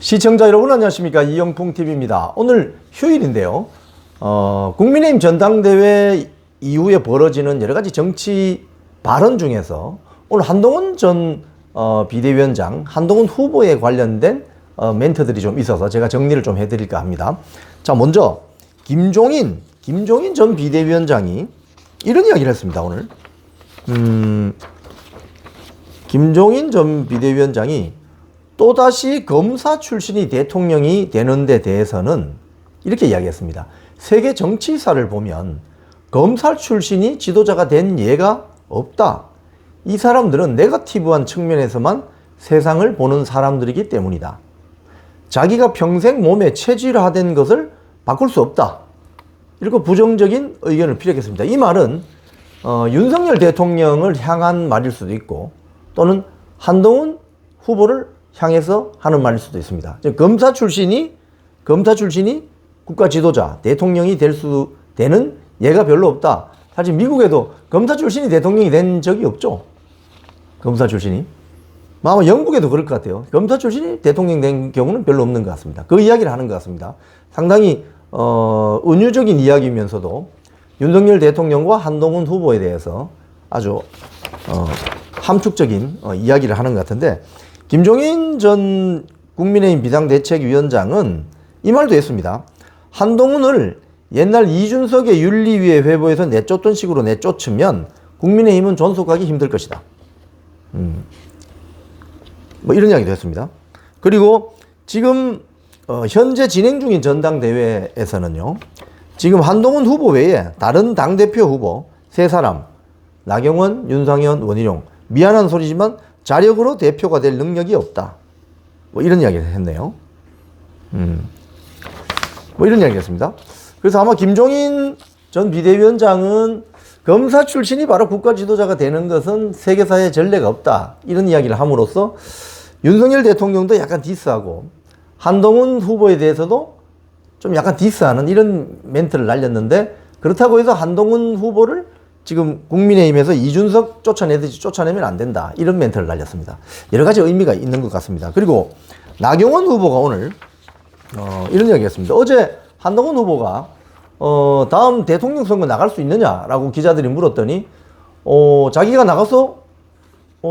시청자 여러분 안녕하십니까, 이영풍TV입니다. 오늘 휴일인데요. 국민의힘 전당대회 이후에 벌어지는 여러가지 정치 발언 중에서 오늘 한동훈 전 비대위원장, 한동훈 후보에 관련된 멘트들이 좀 있어서 제가 정리를 좀 해드릴까 합니다. 자, 먼저 김종인 전 비대위원장이 이런 이야기를 했습니다. 오늘 김종인 전 비대위원장이 또다시 검사 출신이 대통령이 되는 데 대해서는 이렇게 이야기했습니다. 세계 정치사를 보면 검사 출신이 지도자가 된 예가 없다. 이 사람들은 네거티브한 측면에서만 세상을 보는 사람들이기 때문이다. 자기가 평생 몸에 체질화된 것을 바꿀 수 없다. 이렇게 부정적인 의견을 피력했습니다. 이 말은 윤석열 대통령을 향한 말일 수도 있고, 또는 한동훈 후보를 향해서 하는 말일 수도 있습니다. 즉, 검사 출신이 국가 지도자, 대통령이 되는 예가 별로 없다. 사실 미국에도 검사 출신이 대통령이 된 적이 없죠. 검사 출신이. 아마 영국에도 그럴 것 같아요. 검사 출신이 대통령 된 경우는 별로 없는 것 같습니다. 그 이야기를 하는 것 같습니다. 상당히 은유적인 이야기이면서도 윤석열 대통령과 한동훈 후보에 대해서 아주 함축적인 이야기를 하는 것 같은데, 김종인 전 국민의힘 비상대책위원장은 이 말도 했습니다. 한동훈을 옛날 이준석의 윤리위에 회부해서 내쫓던 식으로 내쫓으면 국민의힘은 존속하기 힘들 것이다. 뭐 이런 이야기도 했습니다. 그리고 지금 현재 진행 중인 전당대회에서는요, 지금 한동훈 후보 외에 다른 당대표 후보 3사람, 나경원, 윤상현, 원희룡, 미안한 소리지만 자력으로 대표가 될 능력이 없다. 뭐 이런 이야기를 했네요. 뭐 이런 이야기를 했습니다. 그래서 아마 김종인 전 비대위원장은 검사 출신이 바로 국가 지도자가 되는 것은 세계사에 전례가 없다. 이런 이야기를 함으로써 윤석열 대통령도 약간 디스하고 한동훈 후보에 대해서도 좀 약간 디스하는 이런 멘트를 날렸는데, 그렇다고 해서 한동훈 후보를 지금 국민의힘에서 이준석 쫓아내듯이 쫓아내면 안 된다. 이런 멘트를 날렸습니다. 여러 가지 의미가 있는 것 같습니다. 그리고 나경원 후보가 오늘 이런 이야기 했습니다. 어제 한동훈 후보가 다음 대통령 선거 나갈 수 있느냐라고 기자들이 물었더니 자기가 나가서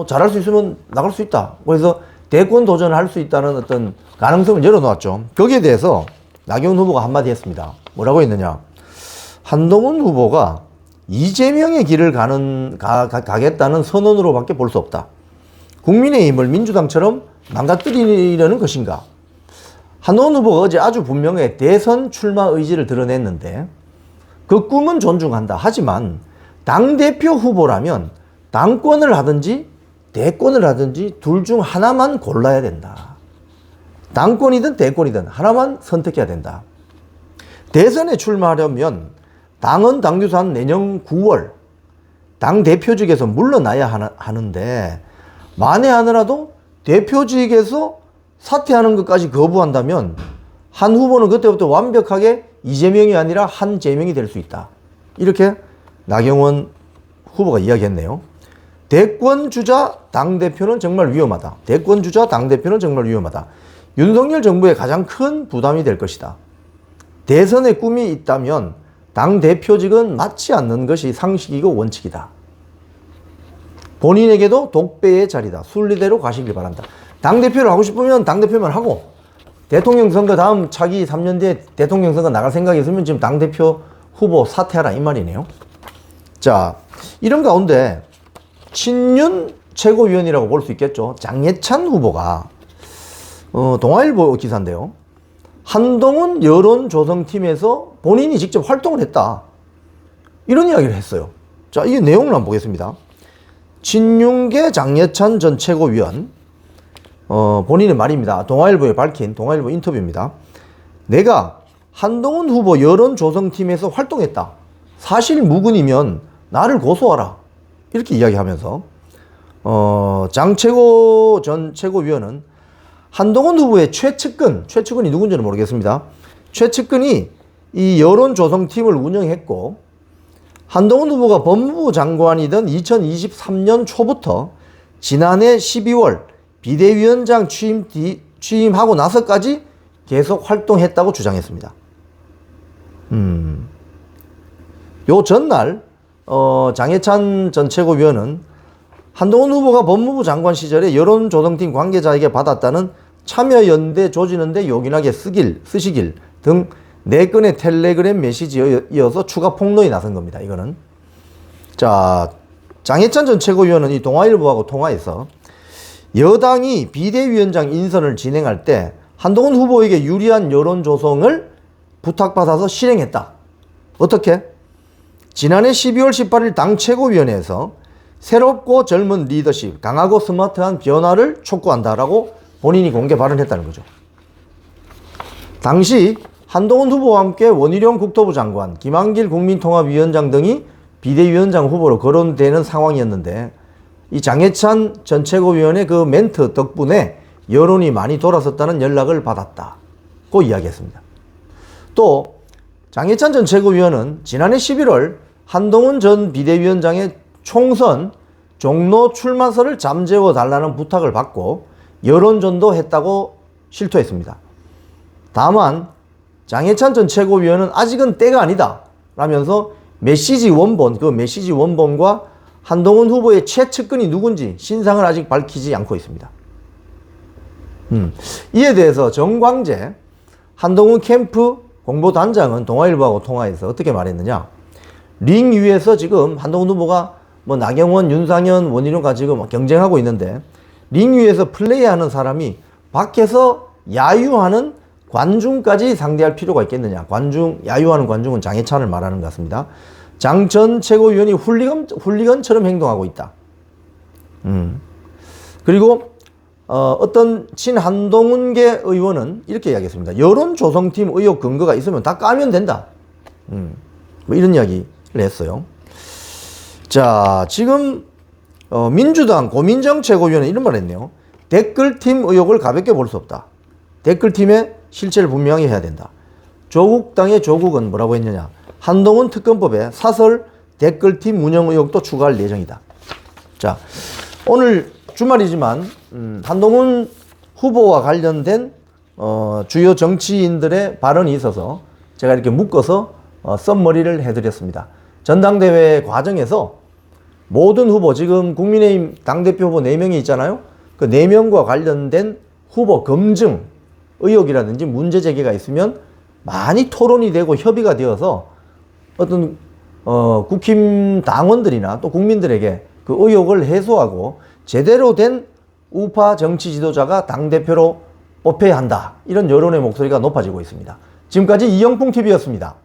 잘할 수 있으면 나갈 수 있다. 그래서 대권 도전을 할 수 있다는 어떤 가능성을 열어놓았죠. 거기에 대해서 나경원 후보가 한마디 했습니다. 뭐라고 했느냐. 한동훈 후보가 이재명의 길을 가겠다는 선언으로밖에 볼 수 없다. 국민의힘을 민주당처럼 망가뜨리려는 것인가. 한동훈 후보가 어제 아주 분명히 대선 출마 의지를 드러냈는데, 그 꿈은 존중한다. 하지만 당대표 후보라면 당권을 하든지 대권을 하든지 둘 중 하나만 골라야 된다. 당권이든 대권이든 하나만 선택해야 된다. 대선에 출마하려면 당헌 당규상 내년 9월 당대표직에서 물러나야 하는데, 만에 하더라도 대표직에서 사퇴하는 것까지 거부한다면 한 후보는 그때부터 완벽하게 이재명이 아니라 한재명이 될 수 있다. 이렇게 나경원 후보가 이야기했네요. 대권주자 당대표는 정말 위험하다. 대권주자 당대표는 정말 위험하다. 윤석열 정부의 가장 큰 부담이 될 것이다. 대선에 꿈이 있다면 당대표직은 맞지 않는 것이 상식이고 원칙이다. 본인에게도 독배의 자리다. 순리대로 가시길 바란다. 당대표를 하고 싶으면 당대표만 하고, 대통령 선거 다음 차기 3년 뒤에 대통령 선거 나갈 생각이 있으면 지금 당대표 후보 사퇴하라 이 말이네요. 자, 이런 가운데 친윤 최고위원이라고 볼 수 있겠죠. 장예찬 후보가 동아일보 기사인데요. 한동훈 여론조성팀에서 본인이 직접 활동을 했다. 이런 이야기를 했어요. 자, 이게 내용을 한번 보겠습니다. 친윤계 장예찬 전 최고위원, 본인의 말입니다. 동아일보에 밝힌 동아일보 인터뷰입니다. 내가 한동훈 후보 여론조성팀에서 활동했다. 사실 무근이면 나를 고소하라. 이렇게 이야기하면서 장최고 전 최고위원은 한동훈 후보의 최측근이 누군지는 모르겠습니다. 최측근이 이 여론조성팀을 운영했고, 한동훈 후보가 법무부 장관이던 2023년 초부터 지난해 12월 비대위원장 취임 취임하고 나서까지 계속 활동했다고 주장했습니다. 요 전날 장해찬 전 최고위원은 한동훈 후보가 법무부 장관 시절에 여론조정팀 관계자에게 받았다는 참여연대 조지는데 요긴하게 쓰시길 등 4건의 텔레그램 메시지에 이어서 추가 폭로에 나선 겁니다. 이거는. 자, 장해찬 전 최고위원은 이 동아일보하고 통화에서 여당이 비대위원장 인선을 진행할 때 한동훈 후보에게 유리한 여론 조성을 부탁받아서 실행했다. 어떻게? 지난해 12월 18일 당 최고위원회에서 새롭고 젊은 리더십, 강하고 스마트한 변화를 촉구한다라고 본인이 공개 발언했다는 거죠. 당시 한동훈 후보와 함께 원희룡 국토부 장관, 김한길 국민통합위원장 등이 비대위원장 후보로 거론되는 상황이었는데 이 장해찬 전 최고위원의 그 멘트 덕분에 여론이 많이 돌아섰다는 연락을 받았다고 이야기했습니다. 또 장해찬 전 최고위원은 지난해 11월 한동훈 전 비대위원장의 총선 종로 출마설을 잠재워 달라는 부탁을 받고 여론전도 했다고 실토했습니다. 다만 장해찬 전 최고위원은 아직은 때가 아니다 라면서 메시지 원본과 한동훈 후보의 최측근이 누군지 신상을 아직 밝히지 않고 있습니다. 이에 대해서 정광재 한동훈 캠프 공보단장은 동아일보하고 통화해서 어떻게 말했느냐. 링 위에서 지금 한동훈 후보가 뭐 나경원, 윤상현, 원희룡과 지금 경쟁하고 있는데 링 위에서 플레이하는 사람이 밖에서 야유하는 관중까지 상대할 필요가 있겠느냐. 야유하는 관중은 장해찬을 말하는 것 같습니다. 장 전 최고위원이 훌리건처럼 행동하고 있다. 그리고 어떤 친한동훈계 의원은 이렇게 이야기했습니다. 여론조성팀 의혹 근거가 있으면 다 까면 된다. 뭐 이런 이야기를 했어요. 자, 지금 민주당 고민정 최고위원은 이런 말을 했네요. 댓글팀 의혹을 가볍게 볼 수 없다. 댓글팀의 실체를 분명히 해야 된다. 조국당의 조국은 뭐라고 했느냐. 한동훈 특검법에 사설 댓글팀 운영 의혹도 추가할 예정이다. 자, 오늘 주말이지만 한동훈 후보와 관련된 주요 정치인들의 발언이 있어서 제가 이렇게 묶어서 썸머리를 해드렸습니다. 전당대회 과정에서 모든 후보, 지금 국민의힘 당대표 후보 4명이 있잖아요. 그 4명과 관련된 후보 검증 의혹이라든지 문제 제기가 있으면 많이 토론이 되고 협의가 되어서 어떤 국힘 당원들이나 또 국민들에게 그 의혹을 해소하고 제대로 된 우파 정치 지도자가 당대표로 뽑혀야 한다. 이런 여론의 목소리가 높아지고 있습니다. 지금까지 이영풍TV였습니다.